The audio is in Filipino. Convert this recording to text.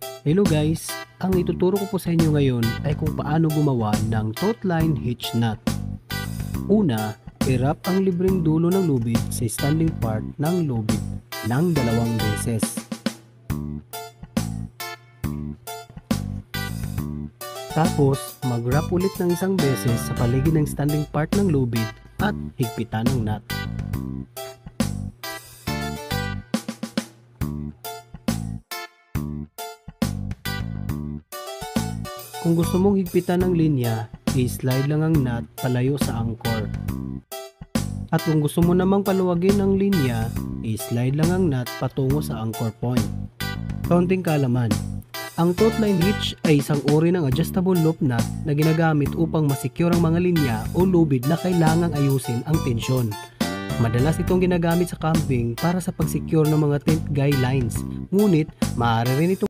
Hello guys! Ang ituturo ko po sa inyo ngayon ay kung paano gumawa ng taut line hitch knot. Una, i-wrap ang libreng dulo ng lubid sa standing part ng lubid ng 2 beses. Tapos, mag-wrap ulit ng 1 beses sa paligid ng standing part ng lubid at higpitan ng knot. Kung gusto mong higpitan ng linya, i-slide lang ang knot palayo sa anchor. At kung gusto mo namang paluwagin ang linya, i-slide lang ang knot patungo sa anchor point. Kaunting kaalaman. Ang taut line hitch ay isang uri ng adjustable loop knot na ginagamit upang masecure ang mga linya o lubid na kailangang ayusin ang tensyon. Madalas itong ginagamit sa camping para sa pag-secure ng mga tent guy lines, ngunit maaari rin itong